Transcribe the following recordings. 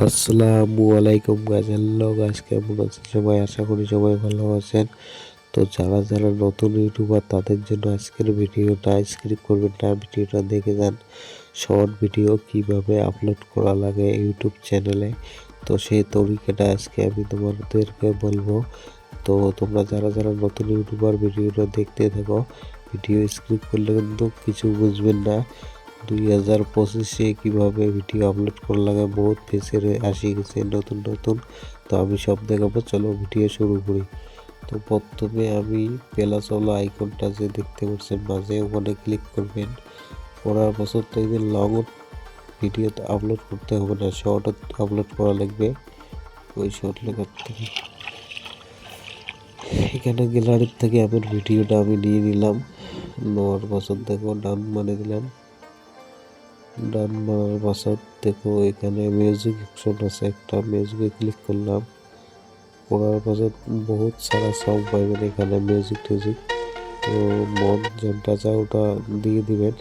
আসসালামু আলাইকুম guys, hello guys, কেমন আছেন সবাই? আশা করি সবাই ভালো আছেন। তো যারা নতুন ইউটিউবার তাদের জন্য আজকের ভিডিওটা স্কিপ করবেন না, ভিডিওটা দেখে যান। শর্ট ভিডিও কিভাবে আপলোড করা লাগে ইউটিউব চ্যানেলে, তো সেই তরিকাটা আজকে আমি তোমাদেরকে বলবো। তো তোমরা যারা নতুন ইউটিউবার ভিডিওটা দেখতে থাকো, ভিডিও স্কিপ করলে কিন্তু কিছু বুঝবেন না। 2025-এ কিভাবে ভিডিও আপলোড করা লাগে বহুত ফিচার আসি গেছে নতুন। তো আমি সব দেখাবো, চলো ভিডিও শুরু করি। তো প্রথমে আমি প্লাসওয়ালা আইকনটা যে দেখতে পাচ্ছেন মাঝে, ওখানে ক্লিক করবেন। করার বছর তো এই লং ভিডিও তো আপলোড করতে হবে না, শর্ট আপলোড করা লাগবে। ওই শর্ট লেখার থেকে এখানে গ্যালারির থেকে আমার ভিডিওটা আমি নিয়ে নিলাম। নেওয়ার বছর দেখো ডান মানে দিলাম। ডান মারার বছর দেখো এখানে মিউজিক অপশন আছে, একটা মিউজিকে ক্লিক করলাম। করার বছর বহুত সারা সং পাইবেন এখানে, মিউজিক টিউজিক। তো মন যেটা চায় ওটা দিয়ে দিবেন।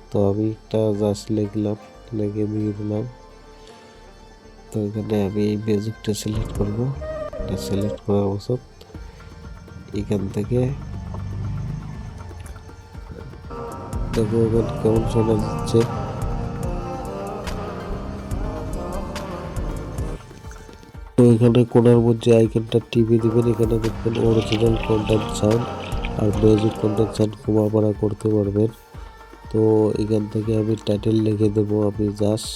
তো আমি একটা জাস্ট লিখলাম, লিখে দিয়ে দিলাম। তো এখানে আমি এই মিউজিকটা সিলেক্ট করবো। এটা সিলেক্ট করার বছর এখান থেকে দেখো এখানে কেমন শোনা যাচ্ছে। তো এখানে কোনার মধ্যে আইকনটা টিপে দিবেন, এখানে দেখবেন অরিজিনাল কন্টেন্ট সাউন্ড আর মিউজিক কন্টেন্ট সাউন্ড কমাবাড়া করতে পারবেন। তো এখান থেকে আমি টাইটেল লিখে দেবো। আমি জাস্ট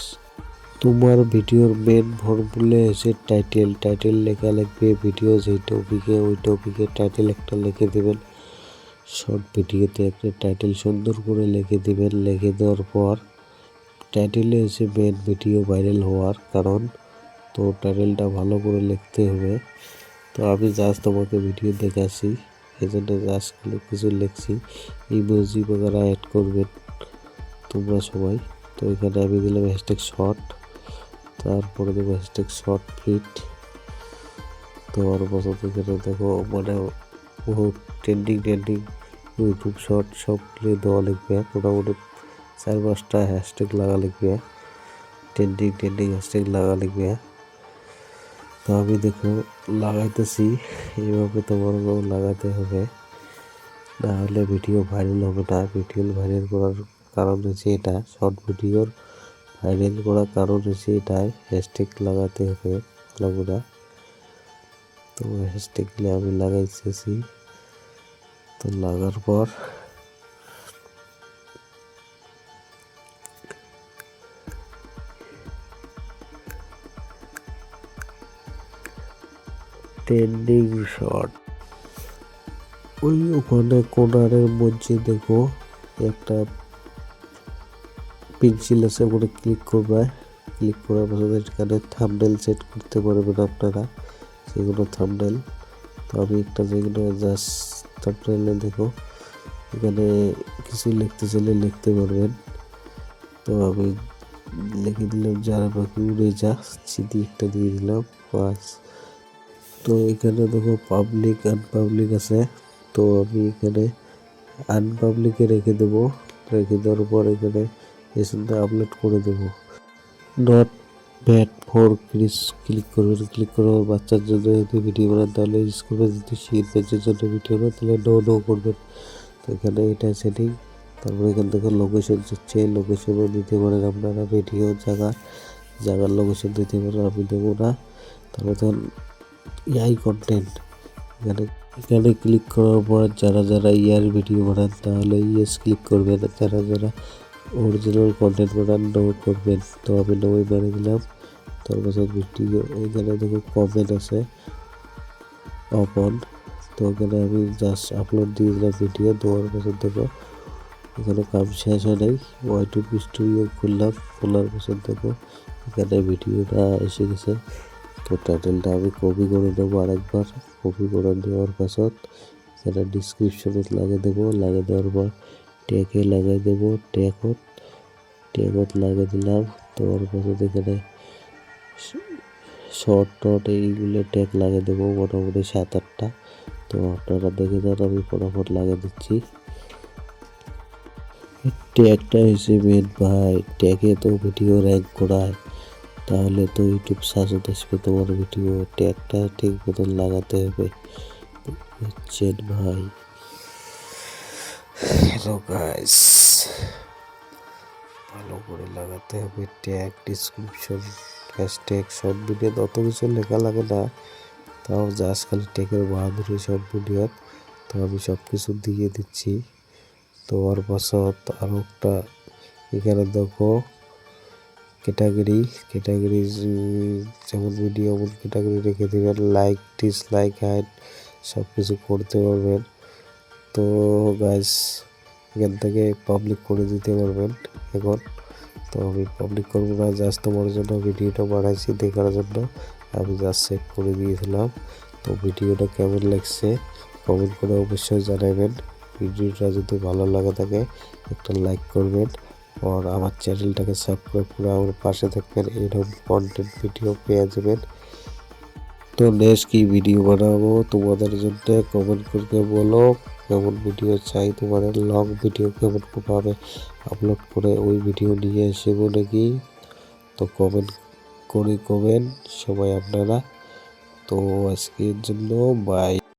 তোমার ভিডিওর মেন ফর্মুলা এসে টাইটেল লেখা লাগবে। ভিডিও যেই টপিকে ওই টপিকে টাইটেল একটা লিখে দেবেন। শর্ট ভিডিওতে একটা টাইটেল সুন্দর করে লিখে দিবেন। লিখে দেওয়ার পর টাইটেলে এসে মেন ভিডিও ভাইরাল হওয়ার কারণ, তো টাইটেলটা ভালো করে লিখতে হবে। তো আমি জাস্ট তোমাকে ভিডিও দেখাচ্ছি, এই জন্য জাস্ট কিছু লিখছি। ইমোজি বগেরা অ্যাড করবেন তোমরা সবাই। তো এখানে আমি দিলাম হ্যাশট্যাগ শর্ট, তারপরে দেবো হ্যাশট্যাগ শর্ট ফিট। তো আর বছর এখানে দেখো মানে বহুত ট্রেন্ডিং ইউটিউব শর্ট সবগুলো দেওয়া লিখবে। মোটামুটি 4-5টা হ্যাশট্যাগ লাগা লিখবে, ট্রেন্ডিং হ্যাশট্যাগ লাগা লিখবে। তো আমি দেখো লাগাইতেছি, এইভাবে তোমারও লাগাতে হবে, না হলে ভিডিও ভাইরাল হবে না। ভিডিও ভাইরাল করার কারণ হচ্ছে এটা, শর্ট ভিডিওর ভাইরাল করার কারণ হচ্ছে এটাই, হ্যাশট্যাগ লাগাতে হবে ভালো করে। তো হ্যাশট্যাগুলো আমি লাগাইতেছি। তো লাগার পর ট্রেন্ডিং শর্ট, ওই ওখানে কোনারের মধ্যে দেখো একটা পেন্সিল আছে, ওখানে ক্লিক করবে। ক্লিক করার পর এখানে থাম্বনেল সেট করতে পারবেন আপনারা, সেগুলো থাম্বনেল। তো আমি একটা যেগুলো জাস্ট থাম্বনেলে দেখো এখানে কিছু লিখতে চাইলে লিখতে পারবেন। তো আমি লিখে দিলাম যারা বাকি উড়ে যা, সিটি একটা দিয়ে দিলাম বাস। তো এখানে দেখো পাবলিক আনপাবলিক আছে, তো আমি এখানে আনপাবলিকে রেখে দেবো। রেখে দেওয়ার পর এখানে এসে আপলোড করে দেবো। Not bad for kids click করবেন। ক্লিক করার বাচ্চার জন্য যদি ভিডিও বানান তাহলে ইউজ করবেন, যদি শীত ব্যাচের জন্য ভিডিও বানান তাহলে নো করবেন। তো এখানে এটা সেটিং। তারপরে এখান থেকে লোকেশন হচ্ছে, লোকেশনও দিতে পারেন আপনারা, ভিডিও জায়গার লোকেশন দিতে পারেন, আমি দেবো না। তারপর ধরুন ইয়াই কন্টেন্ট, এখানে ক্লিক করার পর যারা ইয়ার ভিডিও বানান তাহলে ইয়েস ক্লিক করবেন, যারা অরিজিনাল কন্টেন্ট বানান নো করবেন। তো আমি নোই বানিয়ে দিলাম। তারপর ভিডিও এখানে দেখো কমেন্ট আছে অপন। তো এখানে আমি জাস্ট আপলোড দিয়ে দিলাম ভিডিও। দেওয়ার বছর দেখো এখানে কাম শেষ হয় নাই, ইউটিউব স্টুডিও খুললাম। খোলার বছর দেখো এখানে ভিডিওটা এসে গেছে। তো টাইটেলটা আমি কপি করে দেবো আরেকবার। কপি করে দেওয়ার পাছত এখানে ডিসক্রিপশনে লাগিয়ে দেবো। লাগিয়ে দেওয়ার পর ট্যাগে লাগিয়ে দেবো, ট্যাগত লাগিয়ে দিলাম। তো ওর পাছত এখানে শর্ট এইগুলো ট্যাগ লাগিয়ে দেবো, মোটামুটি 7-8টা। তো আপনারা দেখে যান, আমি ফটাফট লাগিয়ে দিচ্ছি। ট্যাগটা হয়েছে মেন ভাই, ট্যাগে তো ভিডিও র্যাঙ্ক করায়। তাহলে তো ইউটিউব সাজেস্ট আসবে তোমার ভিডিও। ট্যাগটা ঠিক মতন লাগাতে হবে, বুঝছেন ভাই? হ্যালো গাইস, ভালো করে লাগাতে হবে tag, description, hashtag, short video অত কিছু লেখা লাগে না, তাও জাস্ট খালি ট্যাগের বাহাদুরি শর্ট ভিডিওর। তো আমি সব কিছু দিয়ে দিচ্ছি। তো ওর পাশত আরও একটা এখানে দেখো ক্যাটাগরি যেমন ভিডিও এমন ক্যাটাগরি রেখে দেবেন, লাইক, ডিসলাইক, হাইড সব কিছু করতে পারবেন। তো গাইস এখান থেকে পাবলিক করে দিতে পারবেন এখন। তো আমি পাবলিক করবো না, জাস্ট তোমার জন্য ভিডিওটা বানাইছি দেখার জন্য আমি জাস্ট সেভ করে দিয়েছিলাম। তো ভিডিওটা কেমন লাগছে কমেন্ট করে অবশ্যই জানাবেন। ভিডিওটা যদি ভালো লাগে থাকে একটা লাইক করবেন, আর আমার চ্যানেলটাকে সাবস্ক্রাইব করে আমার পাশে থাকবেন। এরকম কন্টেন্ট ভিডিও পেয়ে যাবেন। তো নেক্সট কি ভিডিও বানাবো তোমাদের জন্য কমেন্ট করে বলো, কেমন ভিডিও চাই তোমাদের, লং ভিডিও কেমন ভাবে আপলোড করে ওই ভিডিও নিয়ে আসবো নাকি। তো কমেন্ট করে সবাই আপনারা। তো আজকের জন্য বাই।